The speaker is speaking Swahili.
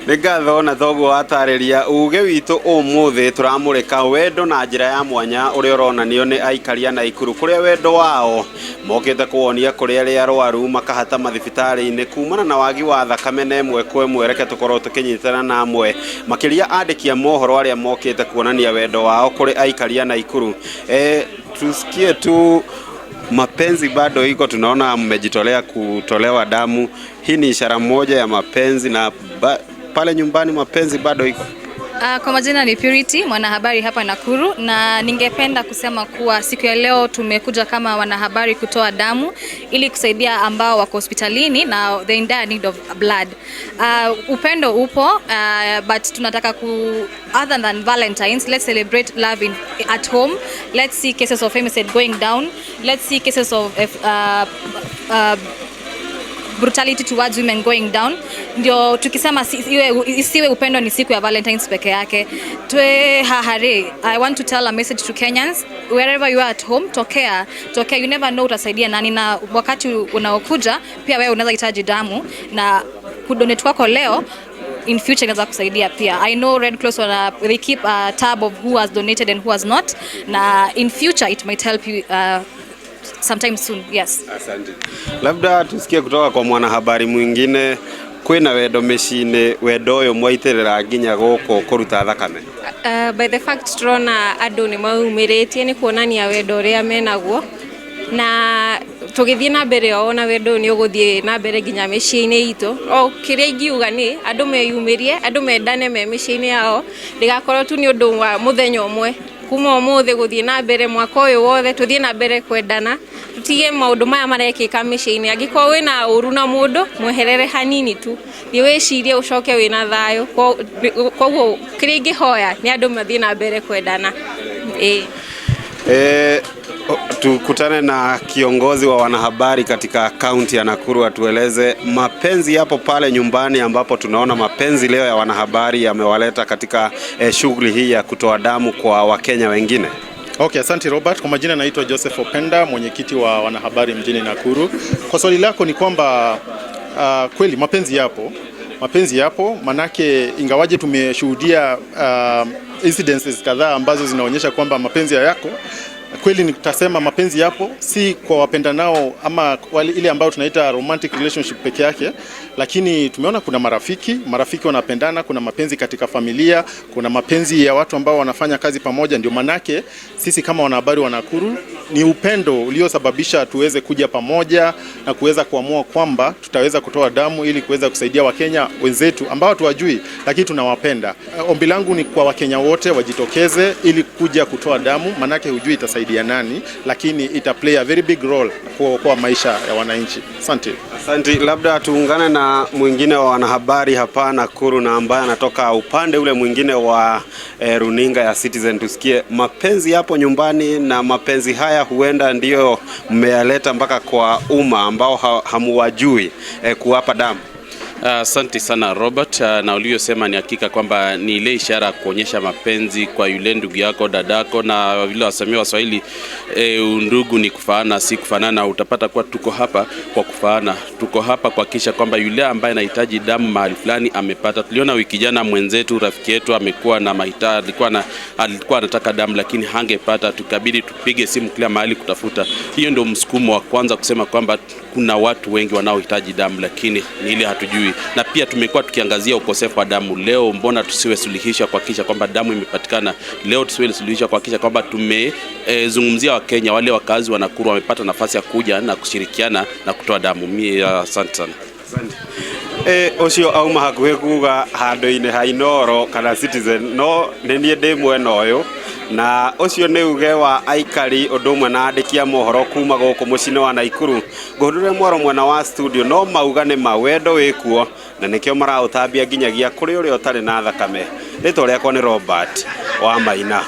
Nĩngatho na thoguo atarĩria uge witũ ũmũthĩ tũramũrĩka wendo na njĩra ya mwanya ũrĩa ũronanio nĩ aikari a Naikuru kũrĩa wendo wao mokĩte kuonia kũrĩa arĩa arwaru makahata mathibitarĩ-inĩ kumana na wagi wa thakame na ĩmwe kwa ĩmwe. Reke tũkorwo tũkĩnyitana na amwe makĩria andĩki a mohoro arĩa mokĩte kuonania wendo wao kũrĩ aikari a Naikuru. Tusikie tu mapenzi bado iko, tunaona mmejitolea kutolewa damu. Hii ni ishara moja ya mapenzi na pale nyumbani mapenzi bado iko. Kwa majina ni Purity, mwanahabari hapa Nakuru, na ningependa kusema kuwa siku ya leo tumekuja kama wanahabari kutoa damu ili kusaidia ambao wako hospitalini na they in dire need of blood. Upendo upo, but tunataka other than Valentine's, let's celebrate love at home. Let's see cases of femicide going down. Let's see cases of brutality towards women going down. Ndio tukisema isiwe upendo ni siku ya Valentine's peke yake. Twe hahare. I want to tell a message to Kenyans, wherever you are at home, tokea. You never know utasaidia nani, na wakati unaokuja pia wewe unaweza hitaji damu, na kudonate kwako leo in future inaweza kusaidia pia. I know Red Cross they keep a tab of who has donated and who has not, na in future it might help you sometime soon. Yes. Asante. Labda tusikie kutoka kwa mwanahabari mwingine, kwina wendo mecine wendo uyu mwaitirira nginya guko kuruta thakame. By the fact turona andu ni maumirĩtie ni kuonania wendo uria menaguo, na tugithie na mbere ona wendo ni uguthie na mbere nginya mecine itu. O kiria ingiuga ni andu meyumirie, andu mendane me mecine yao, ndigakorwo tu ni undu wa muthenya umwe. Kuma ũmũthĩ gũthiĩ na mbere mwaka ũyũ wothe tuthiĩ na mbere kwendana, tutige maũndũ maya marekĩka mĩciĩ-inĩ. Angĩkorwo wĩna ũru na mũndũ mweherere hanini tu, thiĩ wĩcirie ũcoke wĩna thayũ. Koguo kĩrĩa ingĩhoya nĩ andũ mathiĩ na mbere kwendana. Tukutane na kiongozi wa wanahabari katika kaunti ya Nakuru atueleze mapenzi yapo pale nyumbani, ambapo tunaona mapenzi leo ya wanahabari yamewaleta katika shughuli hii ya kutoa damu kwa Wakenya wengine. Okay, asante Robert. Kwa majina naitwa Joseph Openda, mwenyekiti wa wanahabari mjini Nakuru. Kwa swali lako ni kwamba kweli mapenzi yapo, manake ingawaje tumeshuhudia incidences kadhaa ambazo zinaonyesha kwamba mapenzi yako kweli, nitasema mapenzi yapo, si kwa wapendanao ama ile ambao tunaita romantic relationship peke yake, lakini tumeona kuna marafiki wanapendana, kuna mapenzi katika familia, kuna mapenzi ya watu ambao wanafanya kazi pamoja. Ndio manake sisi kama wanahabari wa Nakuru ni upendo uliosababisha tuweze kuja pamoja na kuweza kuamua kwamba tutaweza kutoa damu ili kuweza kusaidia Wakenya wenzetu ambao tuwajui lakini tunawapenda. Ombi langu ni kwa Wakenya wote wajitokeze ili kuja kutoa damu, manake hujui itasaidia nani, lakini ita play a very big role kwa maisha ya wananchi. Asante. Asante. Labda tuungane na mwingine wa wanahabari hapa Nakuru na ambaye anatoka upande ule mwingine wa runinga ya Citizen, tusikie mapenzi yapo nyumbani, na mapenzi haya huenda ndio mmeyaleta mpaka kwa umma ambao hamuwajui kuwapa damu. Asante sana Robert, na uliyosema ni hakika kwamba ni ile ishara kuonyesha mapenzi kwa yule ndugu yako, dadako, na vile wasamia Waswahili ndugu ni kufaana si kufanana. Utapata kwa tuko hapa kwa kufaana, tuko hapa kuhakikisha kwamba yule ambaye anahitaji damu mahali fulani amepata. Tuliona wiki jana mwenzetu, rafiki yetu amekuwa na mahitaji, alikuwa anataka damu lakini hangepata, tukabidi tupige simu kila mahali kutafuta. Hiyo ndio msukumo wa kwanza kusema kwamba kuna watu wengi wanaohitaji damu lakini ni ile hatujui. Na pia tumekuwa tukiangazia ukosefu wa damu. Leo mbona tusiwe suluhisha kuhakikisha kwamba damu imepatikana? Leo tusiwe suluhisha kuhakikisha kwamba tumezungumzia Wakenya, wale wakazi wa Nakuru wamepata nafasi ya kuja na kushirikiana na kutoa damu. Asante sana. Ocio auma hakuhe kuga handu-ini ha Inoro kana Citizen, no nenie ndi mwena uyu, na ucio ni uge wa aikari udumwe na andiki a mohoro kuma guku mucine wa Naikuru. Ngundure mwaro mwena wa studio no mauga ni mawendo wikuo, na nikio marautambia nginyagia kuri uri utari na thakame. Rĩtwa rĩakwa ni Robert wa Maina.